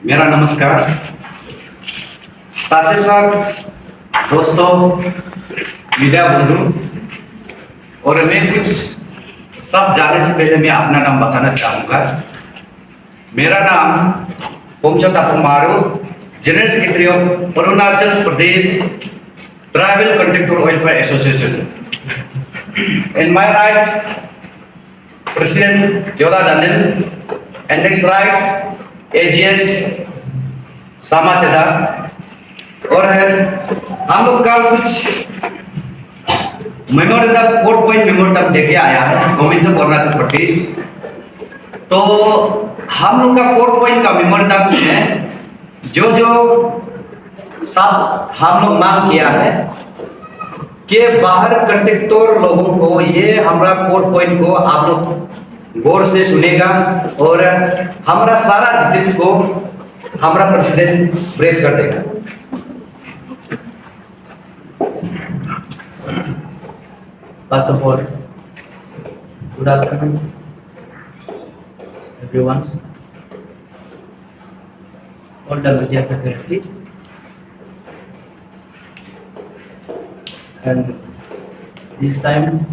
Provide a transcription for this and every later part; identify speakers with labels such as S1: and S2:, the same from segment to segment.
S1: मेरा नमस्कार। साथ ही साथ दोस्तों, मीडिया बंधु, और मैं कुछ सब जाने से पहले मैं अपना नाम बताना चाहूँगा। मेरा नाम Pomchand Apumaru, general secretary of Arunachal Pradesh tribal contractor welfare association. In my right, President Yoda Dandin, and next right, AGS सामाचेदा। और हम लोग का कुछ मेमोरेंडम 4 पॉइंट मेमोरेंडम देके आया है गवर्नमेंट ऑफ अरुणाचल प्रदेश। तो हम लोग का 4 पॉइंट का मेमोरेंडम में जो सब हम लोग मांग किया है कि बाहर कॉन्ट्रैक्टर लोगों को, ये हमारा 4 पॉइंट को आप लोग गौर से सुनेगा और हमारा सारा डिटेल्स को हमारा प्रेसिडेंट ब्रेक कर देगा। First of all, good afternoon, everyone, all the media fraternity, and this time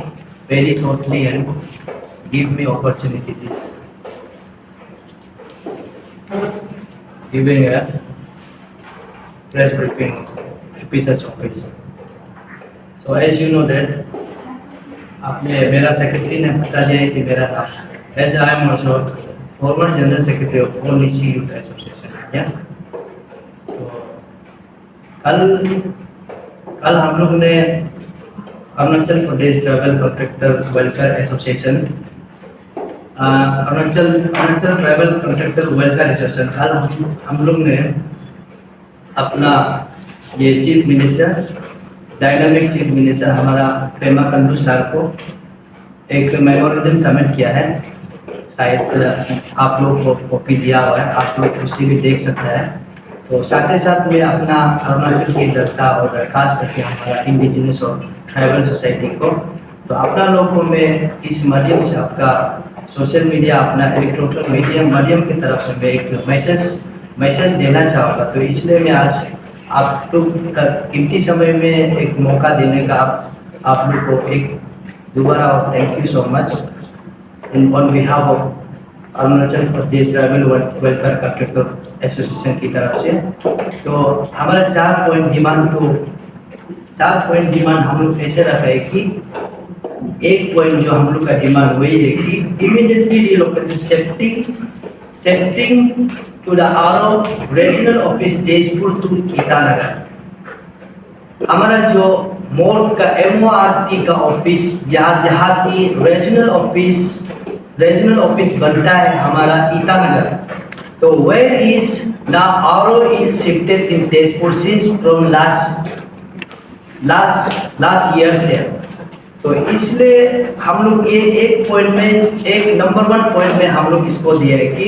S1: very shortly and give me opportunity this giving us press briefing officers office. So as you know that आपने मेरा secretary ने बता दिया कि मेरा नाम as I am also former general secretary of all Nyishi youth association. तो कल हम लोग ने Arunachal Pradesh tribal contractor welfare association Arunachal tribal contractor welfare association कल हम लोग ने अपना ये chief minister, dynamic chief minister हमारा पेमा खांडू सर को एक मेमोरेंडम सबमिट किया है। शायद आप लोग को कॉपी दिया हुआ है, आप लोग उसी भी देख सकते हैं। तो साथ ही साथ में अपना अरुणाचल की दस्ता और खास करके हमारा इंडिजिनस और ट्राइबल सोसाइटी को, तो अपना लोगों में इस माध्यम से आपका सोशल मीडिया, अपना इलेक्ट्रॉनिक मीडिया माध्यम की तरफ से मैं एक मैसेज देना चाहूँगा। तो इसलिए मैं आज आप लोग का कीमती समय में एक मौका देने का आप लोग को एक दोबारा thank you so much in on behalf of Arunachal Pradesh tribal welfare contractor association की तरफ से। तो हमारा 4 पॉइंट डिमांड हम लोग ऐसे रखा है कि एक पॉइंट जो हम लोग का डिमांड वही है कि immediately relocated shifting to the RO regional office Tezpur to Itanagar. हमारा जो मोड का एमओआरटी का ऑफिस जहाँ की रीजनल ऑफिस बनता है हमारा ईटानगर, तो where is the RO is shifted in Tezpur since from last year से। तो इसलिए हम लोग ये एक पॉइंट में, एक नंबर 1 पॉइंट में हम लोग इसको दिया है कि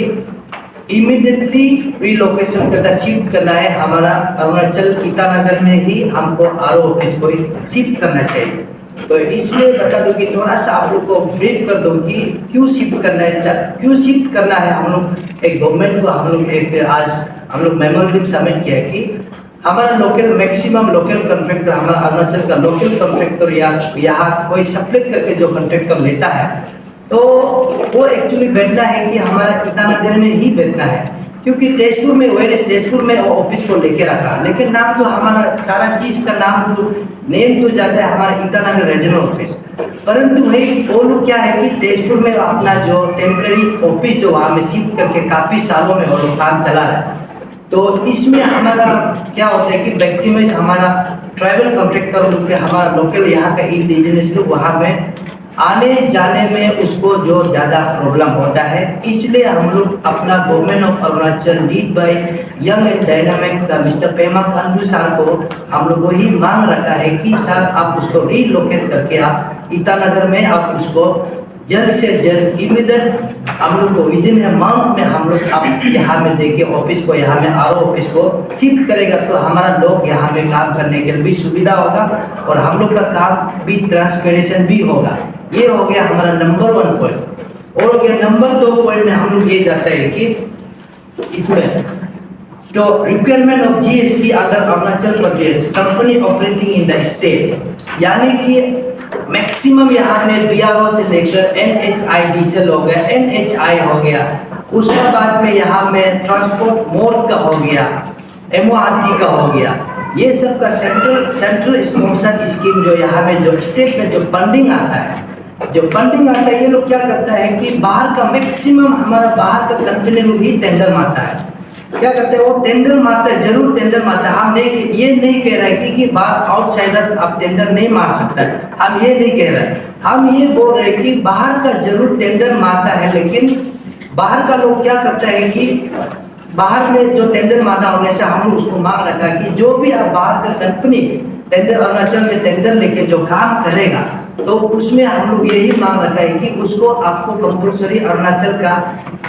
S1: इमीडिएटली रिलोकेशन करना, शिफ्ट करना है हमारा अरुणाचल ईटानगर में ही हमको आरओ ऑफिस को शिफ्ट करना चाहिए। तो इसलिए बता दूं कि थोड़ा सा आप लोग को ब्रीफ कर दूं कि क्यों शिफ्ट करना है। हम लोग एक गवर्नमेंट को आज हम लोग मेमोरेंडम सबमिट किया कि हमारा मैक्सिमम लोकल कॉन्ट्रैक्टर, हमारा अरुणाचल का लोकल कॉन्ट्रैक्टर या यहाँ कोई सप्लाइ करके जो कॉन्ट्रैक्टर लेता है, तो वो एक्चुअली बैठना है कि हमारा ईटानगर में ही बैठना है, क्योंकि तेजपुर में ऑफिस को लेके रखा, लेकिन नाम तो हमारा सारा चीज का नेम तो जाता है हमारा ईटानगर रीजनल ऑफिस। परंतु भाई वो लोग क्या है कि तेजपुर में अपना जो टेम्परेरी ऑफिस जो वहाँ में शिफ्ट करके काफी सालों में वो लोग काम चला रहा है। तो इसमें हमारा क्या होता है कि व्यक्ति में हमारा ट्राइबल कॉन्ट्रैक्टर हमारा लोकल यहाँ का इंडिजिनस लोग वहाँ में आने जाने में उसको जो ज़्यादा प्रॉब्लम होता है। इसलिए हम लोग अपना government of Arunachal lead by young and dynamic mister Pema Khandu sir को हम लोग वही मांग रखा है कि सर आप उसको रीलोकेट करके आप ईटानगर में आप उसको जल्द से जल्द इमीडिएट हम लोग को विदिन ए मंथ में हम लोग आप यहाँ में देके ऑफिस को, यहाँ में आरओ ऑफिस को शिफ्ट करेगा, तो हमारा लोग यहाँ में काम करने के लिए भी सुविधा होगा और हम लोग का काम भी ट्रांसपेरेंसी भी होगा। ये हो गया हमारा नंबर 1 पॉइंट। और हो गया नंबर 2 पॉइंट में हम लोग ये जाता है कि इसमें जो requirement of GST under Arunachal Pradesh company operating in the state, यानी कि मैक्सिमम यहाँ में बीआरओ से लेकर एनएचआईडीसीएल हो गया, एनएचआई हो गया, उसके बाद में यहाँ में ट्रांसपोर्ट मोड का हो गया, एमओआरटी का हो गया, ये सब का सेंट्रल स्पॉन्सर स्कीम जो यहाँ में जो स्टेट में जो फंडिंग आता है, ये लोग क्या करता है कि बाहर का मैक्सिमम हमारा बाहर का कंपनी लोग ही टेंडर मारता है। क्या करते हैं वो टेंडर मारता है, जरूर टेंडर मारता है। हम नहीं ये नहीं कह रहे हैं कि बाहर आउटसाइडर आप टेंडर नहीं मार सकता है, हम ये नहीं कह रहे हैं, हम ये बोल रहे हैं कि बाहर का जरूर टेंडर मारता है, लेकिन बाहर का लोग क्या करता है कि बाहर में जो टेंडर मारना होने से हम लोग उसको मांग रखा कि जो भी आप बाहर का कंपनी टेंडर अरुणाचल में टेंडर लेके जो काम करेगा, तो उसमें हम लोग यही मांग रखा है कि उसको आपको कंपल्सरी अरुणाचल का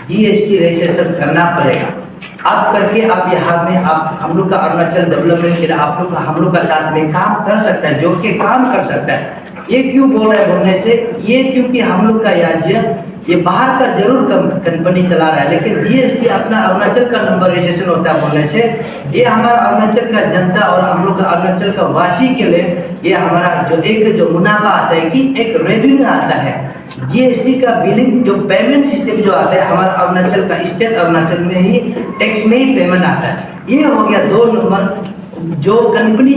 S1: जीएसटी रजिस्ट्रेशन करना पड़ेगा। आप करके आप यहाँ में आप हम लोग का अरुणाचल डेवलपमेंट के लिए आप लोग का हम लोग का साथ में काम कर सकता है, जो कि काम कर सकता है। ये क्यों बोल रहे हैं बोलने से, ये क्योंकि हम लोग का राज्य ये बाहर का जरूर कंपनी चला रहा है, लेकिन जीएसटी अपना अरुणाचल का नंबर रजिस्ट्रेशन होता है बोलने से ये हमारा अरुणाचल का जनता और हम लोग का अरुणाचल का वासी के लिए ये हमारा जो मुनाफा आता है कि एक रेवेन्यू आता है। जीएसटी का बिलिंग जो पेमेंट सिस्टम जो आता है हमारा अरुणाचल का स्टेट अरुणाचल में ही टैक्स में ही पेमेंट आता है। ये हो गया 2 नंबर। जो कंपनी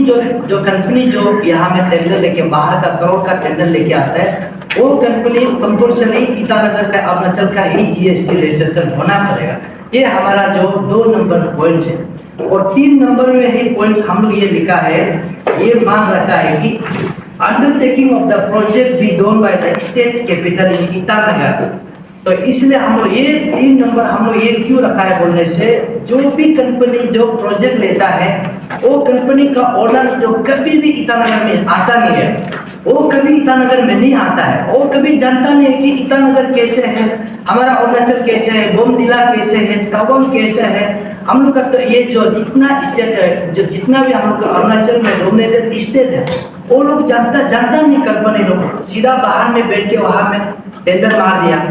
S1: जो यहाँ में टेंडर लेके बाहर का करोड़ का टेंडर लेके आता है, वो कंपनी कंपल्सरी ईटानगर का अरुणाचल का ही जीएसटी रजिस्ट्रेशन होना पड़ेगा। ये हमारा जो 2 नंबर पॉइंट्स है। और 3 नंबर में ही पॉइंट्स हम लोग ये लिखा है, ये मांग रखा है कि undertaking of the project be done by the state capital in Itanagar. तो इसलिए हम लोग ये 3 नंबर हम लोग ये क्यों रखा है बोलने से, जो भी कंपनी जो प्रोजेक्ट लेता है वो कंपनी का ओनर जो कभी भी ईटानगर में आता नहीं है, वो कभी ईटानगर में नहीं आता है, वो कभी जानता नहीं है कि ईटानगर कैसे है, हमारा अरुणाचल कैसे है, बोमडिला कैसे है, तवांग कैसे है। हम लोग का तो ये जो जितना स्टेट है, जो जितना भी हम लोग का अरुणाचल में डोमिनेटेड स्टेट है, वो लोग जानता नहीं कंपनी लोग सीधा बाहर में बैठ के वहां में टेंडर मार दिया।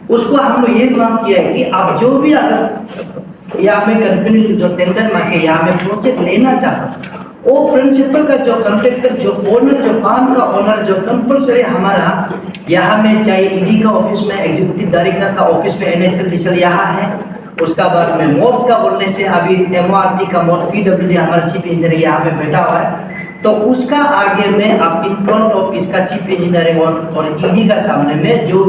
S1: उसको हम लोग ये मांग किया है कि आप जो भी अगर यहाँ में कंपनी जो टेंडर मार के यहाँ में प्रोजेक्ट लेना चाहता, वो प्रिंसिपल का जो कॉन्ट्रैक्टर जो ओनर जो काम का ओनर जो कंपल्सरी हमारा यहाँ में चाहे ईडी का ऑफिस में, एग्जीक्यूटिव डायरेक्टर का ऑफिस में एनएचएलडीसीएल यहाँ है, उसका बाद में मोड का बोलने से अभी एमओआरटी का मोड पीडब्ल्यूडी हमारा चीफ इंजीनियर यहाँ पे बैठा हुआ है, तो उसका आगे में आप इन फ्रंट ऑफ इसका चीफ इंजीनियरिंग और ईडी का सामने में जो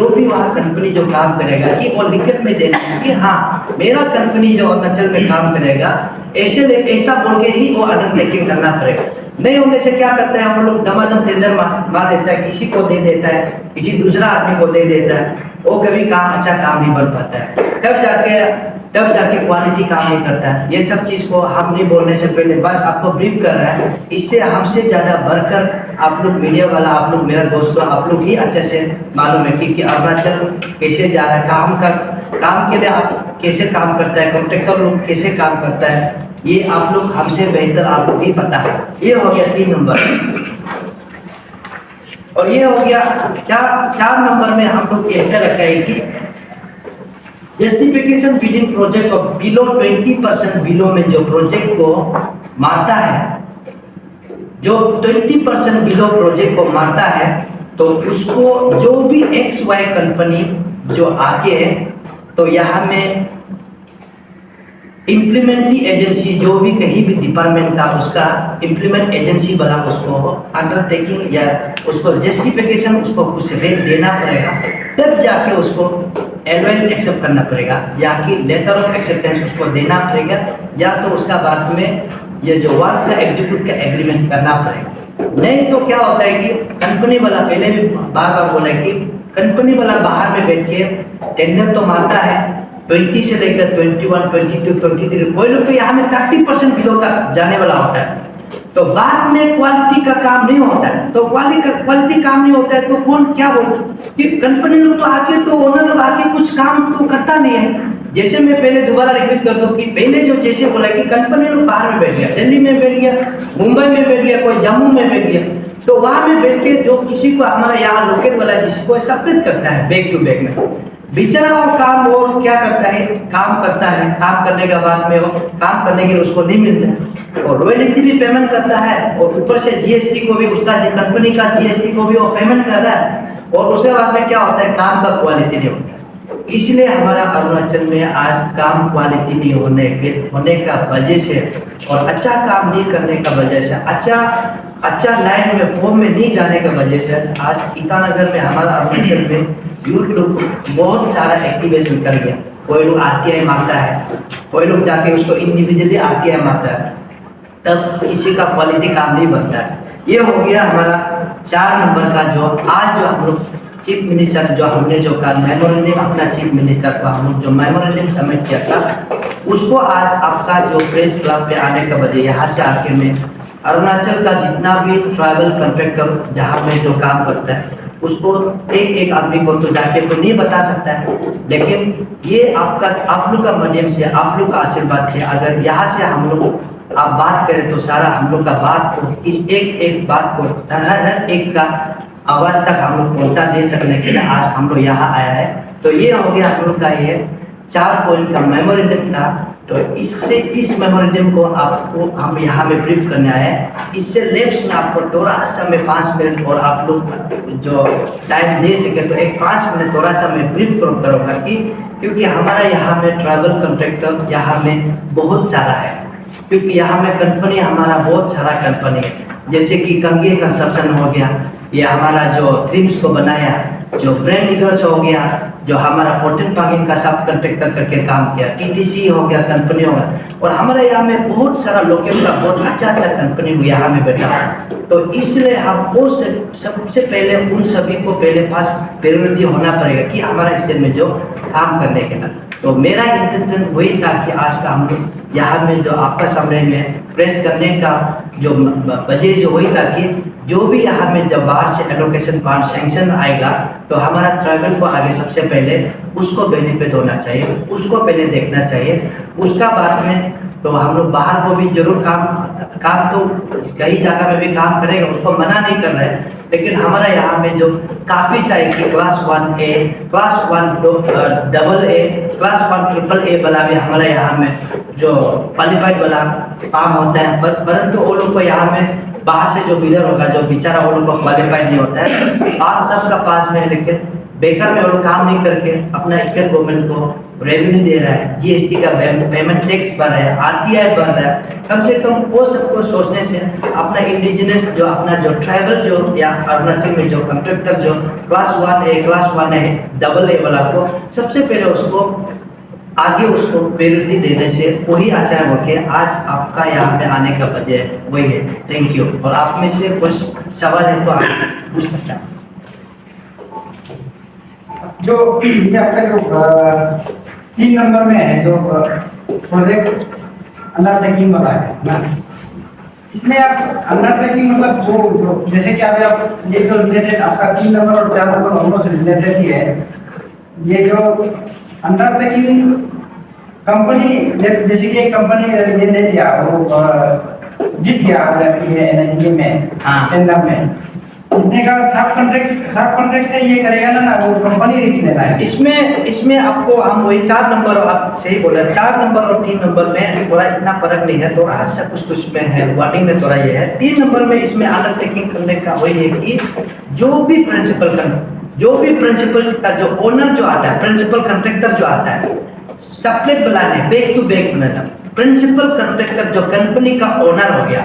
S1: भी वहाँ कंपनी जो काम करेगा कि वो लिखित में देना है कि हाँ मेरा कंपनी जो अरुणाचल में काम करेगा, ऐसा बोल के ही वो अंडरटेकिंग करना पड़ेगा। नहीं होने से क्या करते हैं हम लोग दमादम टेंडर मार देता है, किसी को दे देता है, किसी दूसरा आदमी को दे देता है, वो कभी काम अच्छा काम नहीं बन पाता है, तब जाके क्वालिटी काम नहीं करता है। ये सब चीज़ को हम नहीं बोलने से पहले बस आपको ब्रीफ कर रहा है, इससे हमसे ज़्यादा बढ़कर आप लोग मीडिया वाला, आप लोग मेरा दोस्तों, आप लोग ही अच्छे से मालूम है कि अरुणाचल कैसे जा रहा है, काम के लिए आप कैसे काम करता है, कॉन्ट्रैक्टर लोग कैसे काम करता है, ये आप लोग हमसे बेहतर आप लोग ही पता है। ये हो गया 3 नंबर। और ये हो गया 4 नंबर में हम लोग ऐसे रखा है कि justification billing project of below 20% below में जो प्रोजेक्ट को मारता है, जो 20% बिलो प्रोजेक्ट को मारता है, तो उसको जो भी XY कंपनी जो आगे है, तो यहाँ में इम्प्लीमेंटिंग एजेंसी जो भी कहीं भी डिपार्टमेंट का उसका इम्प्लीमेंट एजेंसी वाला उसको अंडरटेकिंग या उसको जस्टिफिकेशन उसको कुछ रेट देना पड़ेगा, तब जाके उसको एनुअल एक्सेप्ट करना पड़ेगा, या कि लेटर ऑफ एक्सेप्टेंस उसको देना पड़ेगा, या तो उसका बाद में ये जो वर्क का एग्जीक्यूट का एग्रीमेंट करना पड़ेगा। नहीं तो क्या होता है कि कंपनी वाला पहले भी बार बोला है कि कंपनी वाला बाहर में बैठ के टेंडर तो मारता है 20 से लेकर 21, 22, 23, कोई लोग तो यहाँ में 30% बिलो तक जाने वाला होता है, तो बाद में क्वालिटी का काम नहीं होता है। तो क्वालिटी काम नहीं होता है तो कौन क्या बोलता कि कंपनी लोग तो आके तो ओनर लोग आके कुछ काम तो करता नहीं है। जैसे मैं पहले दोबारा रिपीट कर दूं कि पहले जो जैसे बोला कि कंपनी लोग बाहर में बैठ गया, दिल्ली में बैठ गया, मुंबई में बैठ गया, कोई जम्मू में बैठ गया, तो वहां में बैठ के जो किसी को हमारा यहाँ लोकल वाला जिसको सप्रेट करता है बैक टू बैक में, बेचारा वो काम वो क्या करता है, काम करता है, काम करने के बाद में वो काम करने के लिए उसको नहीं मिलता और रॉयल्टी भी पेमेंट करता है और ऊपर से जीएसटी को भी उसका कंपनी का जीएसटी को भी वो पेमेंट कर रहा है और उसके बाद में क्या होता है, काम का क्वालिटी नहीं होता। इसलिए हमारा अरुणाचल में आज काम क्वालिटी नहीं होने का वजह से और अच्छा काम नहीं करने का वजह से, अच्छा लाइन में फॉर्म में नहीं जाने का वजह से आज ईटानगर में हमारा अरुणाचल में यूथ लोग बहुत सारा एक्टिवेशन कर गया। कोई लोग आरटीआई मांगता है, कोई लोग जाके उसको इंडिविजुअली आरटीआई मांगता है, तब किसी का क्वालिटी काम नहीं बनता है। ये हो गया हमारा 4 नंबर का जो आज जो हम लोग चीफ मिनिस्टर जो हमने जो कहा मेमोरेंडम अपना चीफ मिनिस्टर का हम लोग जो मेमोरेंडम सबमिट किया था उसको आज आपका जो प्रेस क्लब पे आने का वजह यहाँ से आके मैं अरुणाचल का जितना भी ट्राइबल कॉन्ट्रैक्टर जहाँ में जो काम करता है उसको एक आदमी को तो जाके तो नहीं बता सकता है, लेकिन ये आप लोग का माध्यम से आप लोग का आशीर्वाद है। अगर यहाँ से हम लोग आप बात करें तो सारा हम लोग का बात को इस एक बात को हर एक का आवाज तक हम लोग पहुंचा दे सकने के लिए आज हम लोग यहाँ आया है। तो ये हो गया हम लोग का ये 4 पॉइंट का मेमोरेंडम था। तो इससे इस मेमोरेंडम को आपको हम यहाँ में ब्रीफ करने आए हैं। इससे लेफ्ट में आपको थोड़ा सा में 5 मिनट और आप लोग जो टाइम दे सके तो एक 5 मिनट थोड़ा सा मैं ब्रीफ करूँगा कि क्योंकि हमारा यहाँ में ट्रैवल कॉन्ट्रैक्टर यहाँ में बहुत सारा है, क्योंकि यहाँ में कंपनी हमारा बहुत सारा कंपनी है, जैसे कि कंगे कंस्ट्रक्शन हो गया, ये हमारा जो थ्रिम्स को बनाया, जो ब्रांड ईगल्स हो गया, जो हमारा फोर्टिन पागिन का सब कॉन्ट्रैक्टर करके काम किया, टीटीसी हो गया, कंपनी हो गया और हमारे यहाँ में बहुत सारा लोकल का बहुत अच्छा कंपनी यहाँ में बैठा है। तो इसलिए हमको सबसे पहले उन सभी को पहले पास प्रायोरिटी होना पड़ेगा कि हमारा स्टेट में जो काम करने के लिए। तो मेरा इंटेंशन वही था कि आज का हम लोग यहाँ में जो आपका सामने में प्रेस करने का जो वजह जो वही था कि जो भी यहाँ में जब बाहर से एलोकेशन फंड सैंक्शन आएगा तो हमारा ट्राइबल को आगे सबसे पहले उसको बेनिफिट होना चाहिए, उसको पहले देखना चाहिए। उसका बाद में तो हम लोग बाहर को भी जरूर काम तो कई जगह में भी काम करेगा, उसको मना नहीं कर रहे हैं, लेकिन हमारा यहाँ में जो काफ़ी सारे कि class 1A, class 1 double A, class 1 triple A वाला भी हमारे यहाँ में जो क्वालिफाइड वाला काम होता है, परंतु वो लोग को यहाँ में बाहर से जो बिलर होगा जो बेचारा वो लोग को क्वालिफाइड नहीं होता है, आप सबका पास में, लेकिन बेकार में वो लोग काम नहीं करके अपना स्टेट गवर्नमेंट को रेवेन्यू दे रहा है, जीएसटी का पेमेंट टैक्स भर रहा है, आरटीआई भर रहा है। कम से कम वो सबको सोचने से अपना इंडिजिनस जो अपना जो ट्राइबल जो या अरुणाचल में जो कॉन्ट्रैक्टर जो class 1A, class 1A double A वाला को सबसे पहले उसको आगे उसको प्रायोरिटी देने से वही आचार हो के आज आपका यहाँ पे आने का वजह वही है। Thank you. और आप में से कुछ सवाल है तो आप पूछ सकते हैं।
S2: जो ये आपका जो 3 नंबर में है जो प्रोजेक्ट अंडरटेकिंग वाला है ना, इसमें आप अंडरटेकिंग मतलब जो जैसे कि अभी आप ये जो रिलेटेड आपका 3 नंबर और 4 नंबर दोनों से रिलेटेड ही है। ये जो अंडरटेकिंग कंपनी जैसे कि एक कंपनी ये ले लिया वो जीत गया एनर्जी में टेंडर में, जितने का सब कॉन्ट्रैक्ट से ये करेगा ना वो कंपनी रिस्क लेना है।
S1: इसमें आपको हम वही 4 नंबर आप सही बोला, 4 नंबर और 3 नंबर में थोड़ा इतना फर्क नहीं है, थोड़ा सा कुछ में है, वर्डिंग में थोड़ा ये है। 3 नंबर में इसमें अंडरटेकिंग करने का वही है कि जो भी प्रिंसिपल का जो ओनर जो आता है, प्रिंसिपल कॉन्ट्रैक्टर जो आता है, सप्लेट बनाने बैक टू बैक बनाना, प्रिंसिपल कॉन्ट्रैक्टर जो कंपनी का ओनर हो गया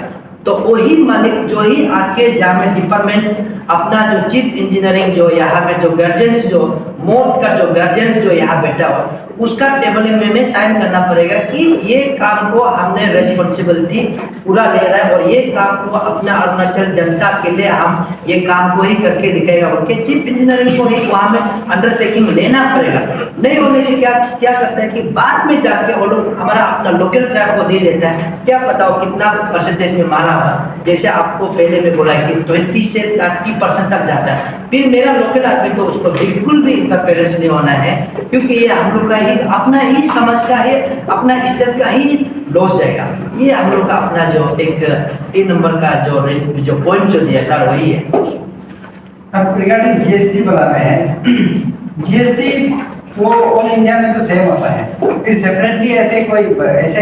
S1: तो वही मालिक जो ही आके जहाँ में डिपार्टमेंट अपना जो चीफ इंजीनियरिंग जो यहाँ में जो गार्जियंस जो मोड का जो गार्जियंस जो यहाँ बैठा हो उसका टेबल में साइन करना पड़ेगा कि ये काम को हमने रेस्पॉन्सिबिलिटी पूरा ले रहा है और ये काम को अपना अरुणाचल जनता के लिए हम ये काम को ही करके दिखाएगा। उनके चीफ इंजीनियरिंग को ही वहाँ में अंडरटेकिंग लेना पड़ेगा। नहीं होने से क्या करता है कि बाद में जाके वो लोग हमारा अपना लोकल ट्राइब को दे देता है, क्या पता हो कितना परसेंटेज में मारा हुआ, जैसे आपको पहले में बोला है कि 20 से 30% तक जाता है। फिर मेरा लोकल आदमी तो उसको बिल्कुल भी इंटरफेरेंस नहीं होना है, क्योंकि ये हम लोग का ही अपना ही समझ का है, अपना स्टेट का ही लॉस जाएगा। ये हम लोग का अपना जो एक 3 नंबर का जो पॉइंट जो दिया सर वही है।
S2: अब रिगार्डिंग जीएसटी वाला में है, जीएसटी वो ऑल इंडिया में तो सेम होता है, फिर सेपरेटली ऐसे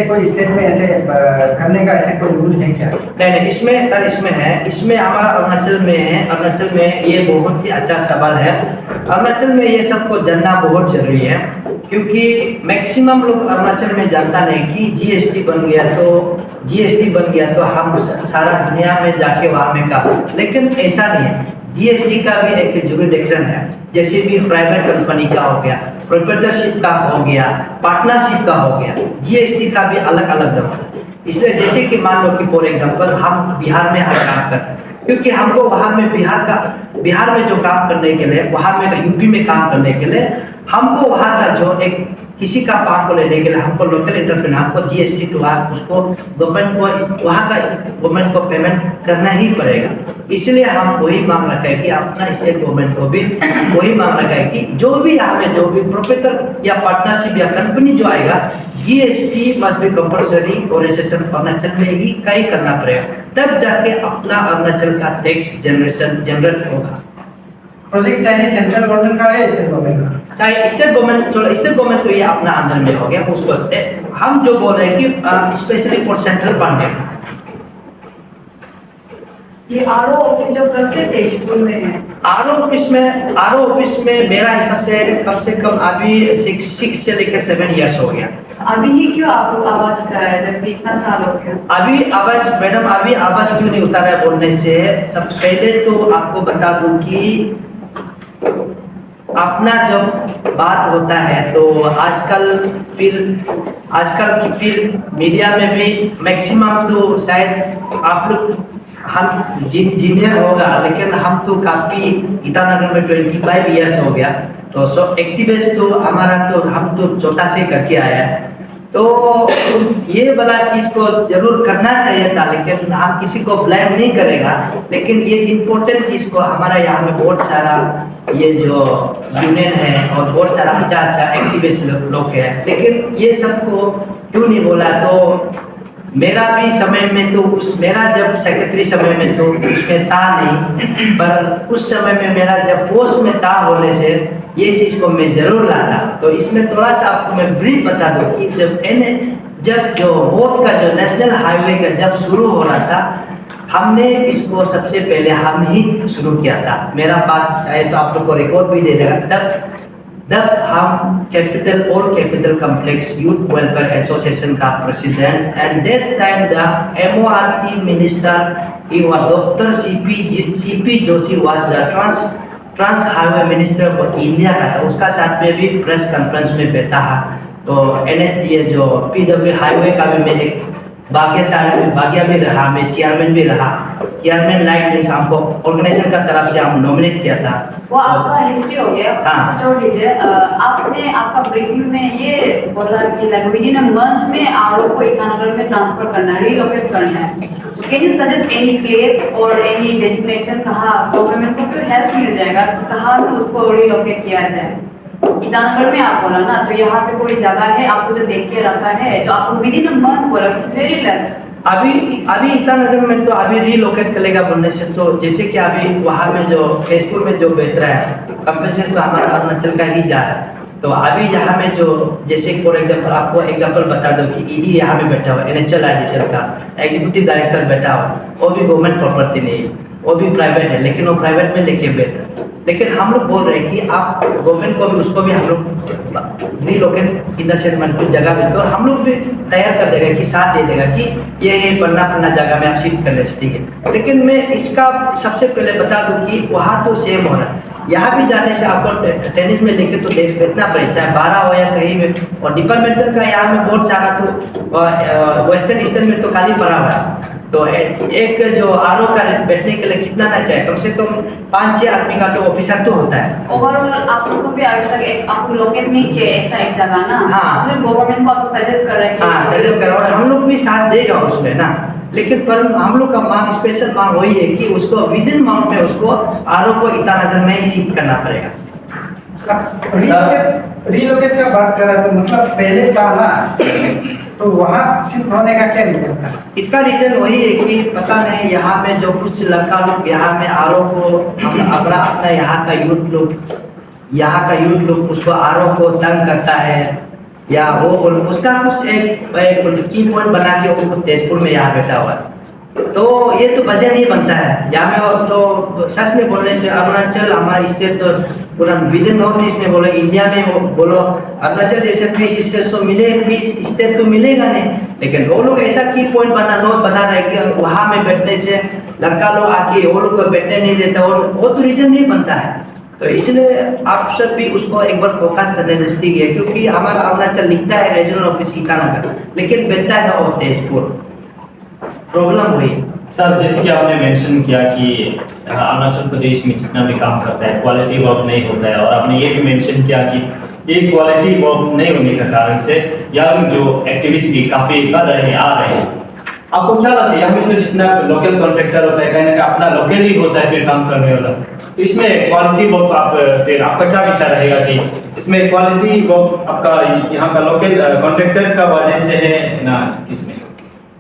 S2: कोई स्टेट में ऐसे करने का ऐसे कोई रूल है क्या?
S1: नहीं, इसमें सर इसमें है, इसमें हमारा अरुणाचल में है। अरुणाचल में ये बहुत ही अच्छा सवाल है। अरुणाचल में ये सबको जानना बहुत जरूरी है, क्योंकि मैक्सिमम लोग अरुणाचल में जानता नहीं कि जीएसटी बन गया तो हम सारा दुनिया में जाके वहाँ में काम, लेकिन ऐसा नहीं है। जीएसटी का भी एक जुरिडिक्शन है, जैसे भी प्राइवेट कंपनी का हो गया, प्रोप्राइटरशिप का हो गया, पार्टनरशिप का हो गया, जीएसटी का भी अलग अलग दर है। इसलिए जैसे कि मान लो कि फॉर एग्जांपल हम बिहार में हम काम करते हैं, क्योंकि हमको वहाँ में बिहार में जो काम करने के लिए, वहाँ में यूपी में काम करने के लिए हमको वहाँ का जो एक किसी का पार्ट को लेने के लिए हमको लोकल एंटरप्रेन्योर हमको जीएसटी तो उसको गवर्नमेंट को वहाँ का गवर्नमेंट को पेमेंट करना ही पड़ेगा। इसलिए हम वही मांग रखा है कि अपना स्टेट गवर्नमेंट को भी वही मांग रखा है कि जो भी हमें जो भी प्रोप्राइटर या पार्टनरशिप या कंपनी जो आएगा, जीएसटी मस्ट बी कंपल्सरी और रजिस्ट्रेशन अरुणाचल में ही कहीं करना पड़ेगा, तब जाके अपना अरुणाचल का टैक्स जनरेट होगा।
S2: प्रोजेक्ट चाहे सेंट्रल गवर्नमेंट का है स्टेट गवर्नमेंट का,
S1: चाहे स्टेट गवर्नमेंट तो ये अपना अंदर में हो गया, उसको हम जो बोल रहे हैं कि स्पेशली फॉर सेंट्रल फंडिंग।
S3: ये आरओ ऑफिस जो कब से तेजपुर में है?
S1: आरओ ऑफिस में मेरा हिसाब से कम अभी 6 से लेकर 7 इयर्स हो गया।
S3: अभी ही क्यों आपको आवाज कराया जब इतना साल हो गया?
S1: अभी आवाज क्यों नहीं उतारा बोलने से, सब पहले तो आपको बता दूं कि अपना जब बात होता है तो आजकल की फिर मीडिया में भी मैक्सिमम तो शायद आप लोग हम जीनियर होगा, लेकिन हम तो काफी ईटानगर में 25 इयर्स हो गया, तो सब एक्टिविस्ट तो हमारा तो हम तो छोटा से करके आया है, तो ये वाला चीज को जरूर करना चाहिए था, लेकिन हम किसी को ब्लेम नहीं करेगा। लेकिन ये इम्पोर्टेंट चीज को हमारा यहाँ में बहुत सारा ये जो यूनियन है और बहुत सारा अच्छा एक्टिविस्ट लोग हैं, लेकिन ये सबको क्यों नहीं बोला। तो मेरा भी समय में तो मेरा जब सेक्रेटरी समय में तो उसमें था नहीं, पर उस समय में मेरा जब पोस्ट में था होने से ये चीज को मैं जरूर लाता। तो इसमें थोड़ा सा आपको मैं ब्रीफ बता दूं कि जब जो रोड का जो नेशनल हाईवे का जब शुरू हो रहा था, हमने इसको सबसे पहले हम ही शुरू किया था। मेरा पास है तो आप लोग को रिकॉर्ड भी दे देगा। तब हम capital complex youth welfare association का president, and that time the MORT minister he was doctor CP Joshi was the trans highway minister of India का था। उसका साथ में भी प्रेस कॉन्फ्रेंस में बैठा है। तो ये जो पीडब्ल्यू हाईवे का भी मैं एक भाग्य भी रहा, मैं चेयरमैन भी रहा। चेयरमैन लाइन में हमको ऑर्गेनाइजेशन का तरफ से हम नॉमिनेट किया था।
S3: वो आपका हिस्ट्री हो गया।
S1: हाँ।
S3: छोड़ दीजिए, आपने आपका ब्रीफिंग में ये बोला कि विदिन अ मंथ में आरओ को ईटानगर में ट्रांसफर करना है, रिलोकेट करना है। Can you suggest any place और एनी डेजिग्नेशन, कहाँ गवर्नमेंट को क्यों हेल्प मिल जाएगा, तो कहाँ पे उसको रिलोकेट किया जाए? ईटानगर में आप बोला ना, तो यहाँ पे कोई जगह है आपको जो देख के रखा है, जो आपको विदिन अ मंथ बोला, इट्स वेरी लेस।
S1: अभी ईटानगर में तो अभी रिलोकेट करेगा बोलने से, तो जैसे कि अभी वहाँ में जो तेजपुर में जो बेच रहा है कंपनसेशन तो हमारा अरुणाचल का ही जा रहा है। तो अभी यहाँ में जो जैसे फॉर एग्जाम्पल आपको एग्जाम्पल बता दो कि ईडी यहाँ में बैठा हुआ, एनएचएल आईडीसीएल का एग्जीक्यूटिव डायरेक्टर बैठा हुआ, वो भी गवर्नमेंट प्रॉपर्टी नहीं है, वो भी प्राइवेट है, लेकिन वो प्राइवेट में लेके बैठ रहा है। लेकिन हम लोग बोल रहे हैं कि आप गवर्नमेंट को भी उसको भी हम लोग रिलोकेट इन्वेस्टमेंट की जगह भी, तो हम लोग भी तैयार कर देगा कि साथ दे देगा कि ये पन्ना जगह में आप शिफ्ट कर सकते हैं। लेकिन मैं इसका सबसे पहले बता दूं कि वहाँ तो सेम हो रहा है, यहाँ भी जाने से आपको टेनिस में लेके तो बैठना पड़े, चाहे 12 हो या कहीं में। और डिपार्टमेंटल का यहाँ में बहुत सारा तो वेस्टर्न ईस्टर्न में तो खाली पड़ा हुआ है। तो एक जो आरओ का बैठने के लिए कितना ना चाहिए, कम से कम 5-6 आदमी का तो ऑफिसर तो होता है।
S3: ओवरऑल आप लोगों को भी अभी तक एक आपको लोकेट नहीं किया ऐसा एक जगह ना।
S1: हाँ।
S3: गवर्नमेंट को आपको सजेस्ट कर रहे हैं।
S1: हाँ, सजेस्ट कर रहा है, हम लोग भी साथ देगा उसमें ना। लेकिन पर हम लोग का मांग, स्पेशल मांग वही है कि उसको विद इन माउंट में उसको आरओ को ईटानगर में ही शिफ्ट करना पड़ेगा।
S2: रिलोकेट का बात करा तो मतलब पहले था ना, तो वहाँ शिफ्ट होने का क्या रीजन था?
S1: इसका रीजन वही है कि पता नहीं यहाँ में जो कुछ लड़का लोग यहाँ में आरओ को अपना यहाँ का यूथ लोग यहाँ का यूथ लोग उसको आरोप को तंग करता है या वो उसका कुछ एक की पॉइंट बना के वो तेजपुर में यहाँ बैठा हुआ है। तो ये तो वजह नहीं बनता है यहाँ में। तो सच में बोलने से अरुणाचल हमारा स्टेट तो पूरा विद इन नॉर्थ ईस्ट में बोलो, इंडिया में बोलो, अरुणाचल जैसे पीस स्टेट तो मिले, पीस स्टेट तो मिलेगा नहीं। लेकिन वो लोग ऐसा की पॉइंट नोट बना रहे कि वहाँ में बैठने से लड़का लोग आके वो लोग को बैठने नहीं देता, और वो तो रीजन नहीं बनता है। तो इसलिए आप सब भी उसको एक बार फोकस करने नजदीक है, क्योंकि हमारा अरुणाचल लिखता है रीजनल ऑफिस ईटानगर, लेकिन बैठता है और तेजपुर। प्रॉब्लम हुई
S4: सर, जैसे कि आपने मेंशन किया कि अरुणाचल प्रदेश में जितना भी काम करता है क्वालिटी वर्क नहीं होता है, और आपने ये भी मेंशन किया कि ये क्वालिटी वर्क नहीं होने के कारण से यंग जो एक्टिविस्ट भी काफी कर रहे हैं, आ रहे हैं। आपको क्या लगता है यहाँ में तो जितना लोकल कॉन्ट्रैक्टर होता है कहीं ना कहीं अपना लोकल ही होता है फिर काम करने वाला, तो इसमें क्वालिटी वर्क आप फिर आपका क्या विचार रहेगा कि इसमें क्वालिटी वर्क आपका यहाँ का लोकल कॉन्ट्रैक्टर का वजह से है ना?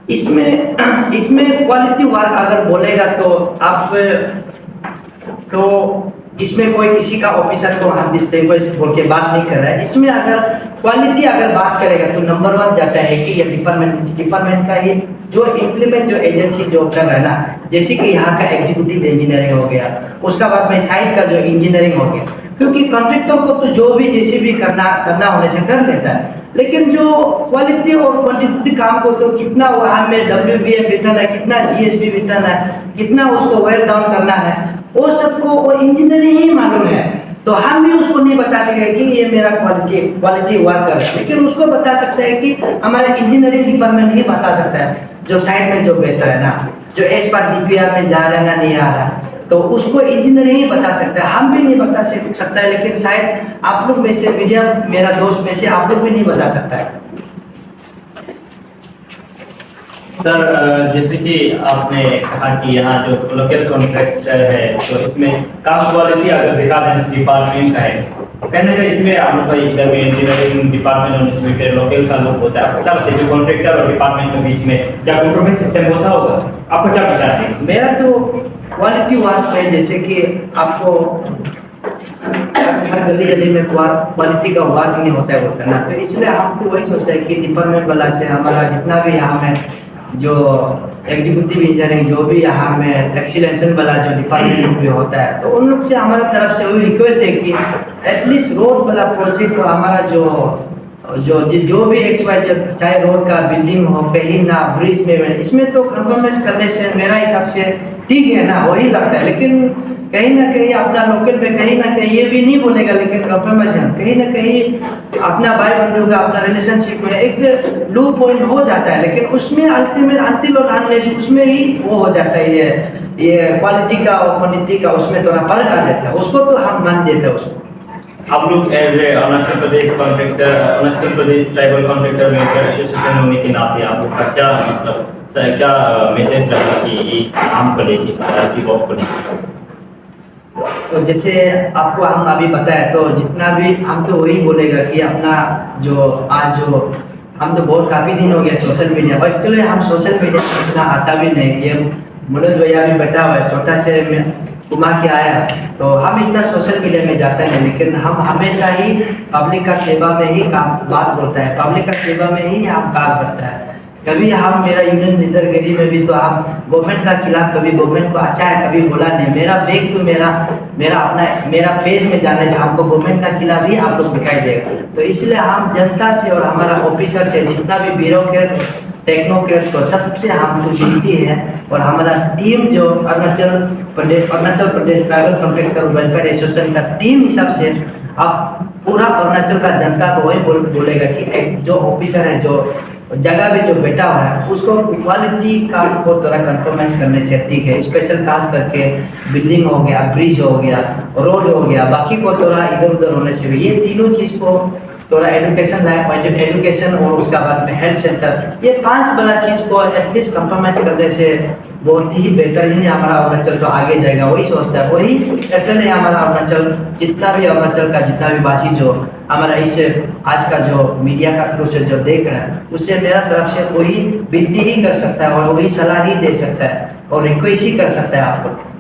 S1: इसमें क्वालिटी वर्क अगर बोलेगा तो आप तो इसमें कोई किसी का ऑफिसर को हम डिस्टिंग्विश बोल के बात नहीं कर रहा है। इसमें अगर क्वालिटी अगर बात करेगा तो नंबर 1 जाता है कि ये डिपार्टमेंट का ये जो इम्प्लीमेंट जो एजेंसी जो कर रहा है ना, जैसे कि यहाँ का एग्जीक्यूटिव इंजीनियरिंग हो गया, उसका बाद में साइट का जो इंजीनियरिंग हो गया, क्योंकि कॉन्ट्रैक्टर को तो जो भी जैसे भी करना होने से कर देता है, लेकिन जो क्वालिटी और क्वांटिटी काम को तो कितना वहाँ में WBM वेतन है, कितना GSB वेतन है, कितना उसको वेयर डाउन करना है, वो सबको वो इंजीनियर ही मालूम है। तो हम भी उसको नहीं बता सके कि ये मेरा क्वालिटी वर्कर है, लेकिन उसको बता सकते हैं कि हमारा इंजीनियरिंग डिपार्टमेंट ही बता सकता है जो साइड में जो बेहतर है ना, जो एज पर DPR में जा रहा है ना नहीं आ रहा है, तो उसको इंजीनियर ही बता सकता है, हम भी नहीं बता सकता है। लेकिन शायद आप लोग में से, मीडिया मेरा दोस्त में से आप लोग भी नहीं बता सकता है।
S4: सर, जैसे कि आपने कहा कि यहाँ जो लोकल कॉन्ट्रैक्टर है तो इसमें काम क्वालिटी अगर डिपार्टमेंट का है, कहने का इसमें आप लोग का इधर में इंजीनियरिंग डिपार्टमेंट और इसमें फिर लोकल का लोग होता है, क्या बताइए जो कॉन्ट्रैक्टर और डिपार्टमेंट के बीच में क्या कंप्रोमाइज सिस्टम होता होगा? आपका क्या विचार है?
S1: मेरा तो क्वालिटी वर्क है, जैसे कि आपको हर गली में क्वालिटी का वर्क नहीं होता है ना, तो इसलिए हम तो वही सोचते हैं कि डिपार्टमेंट वाला से हमारा जितना भी यहाँ में जो एग्जीक्यूटिव इंजीनियरिंग जो भी यहाँ में एक्सीलेंस वाला जो डिपार्टमेंट भी होता है, तो उन लोग से हमारा तरफ से वही रिक्वेस्ट है कि एटलीस्ट रोड वाला प्रोजेक्ट को हमारा जो भी XYZ, चाहे रोड का बिल्डिंग हो कहीं ना ब्रिज में, इसमें तो कॉम्प्रोमाइज करने से मेरा हिसाब से ठीक है ना, वही लगता है। लेकिन कहीं ना कहीं अपना लोकल में कहीं ना कहीं ये भी नहीं बोलेगा, लेकिन कॉम्प्रोमाइज कहीं ना कहीं अपना भाई बंधु का अपना रिलेशनशिप में एक लो पॉइंट हो जाता है, लेकिन उसमें अल्टीमेट अंतिल और अनलेस उसमें ही वो हो जाता है, ये क्वालिटी का और क्वांटिटी का उसमें थोड़ा फर्क आ जाता है, उसको तो हम मान देते हैं उसको।
S4: आप लोग as a Arunachal Pradesh contractor, Arunachal Pradesh tribal contractor welfare association होने के नाते आप लोग का क्या मतलब क्या मैसेज रहेगा कि इस काम को लेके की वर्क को लेके?
S1: तो जैसे आपको हम अभी बताया, तो जितना भी हम तो वही बोलेगा कि अपना जो आज जो हम तो बहुत काफ़ी दिन हो गया सोशल मीडिया, एक्चुअली हम सोशल मीडिया में इतना आता भी नहीं, ये मनोज भैया भी बैठा हुआ है, छोटा से घुमा के आया, तो हम इतना सोशल मीडिया में जाते हैं, लेकिन हम हमेशा ही पब्लिक का सेवा में ही बात बोलता है, पब्लिक का सेवा में ही हम काम करता है। कभी हम मेरा यूनियन लीडरगिरी में भी तो हम गवर्नमेंट का खिलाफ कभी गवर्नमेंट को अच्छा है कभी बोला नहीं, मेरा बैग तो मेरा पेज में जाने से हमको गवर्नमेंट का खिलाफ ही आप लोग दिखाई देगा। तो इसलिए हम जनता से और हमारा ऑफिसर से जितना भी ब्यूरोक्रेट टेक्नोक्रेट तो सबसे हमको विनती है, और हमारा टीम जो Arunachal Pradesh tribal contractor welfare association का टीम हिसाब से अब पूरा अरुणाचल का जनता को वही बोलेगा कि एक जो ऑफिसर है जो जगह पे जो बैठा हुआ है उसको क्वालिटी काम को थोड़ा कंप्रोमाइज करने से ठीक है, स्पेशल खास करके बिल्डिंग हो गया, ब्रिज हो गया, रोड हो गया, बाकी को थोड़ा इधर उधर होने से भी ये तीनों चीज को थोड़ा एजुकेशन और उसका बाद में हेल्थ सेंटर, ये 5 बड़ा चीज को एटलीस्ट कंप्रोमाइज करने से बहुत ही बेहतर ही हमारा अरुणाचल तो आगे जाएगा, वही सोचता है, वही एक्चुअली हमारा अरुणाचल जितना भी अरुणाचल का जितना भी वासी जो हमारा इस आज का जो मीडिया का थ्रू से जो देख रहा है उससे मेरा तरफ से वही विनती ही कर सकता है और वही सलाह ही दे सकता है और रिक्वेस्ट ही कर सकता है आपको।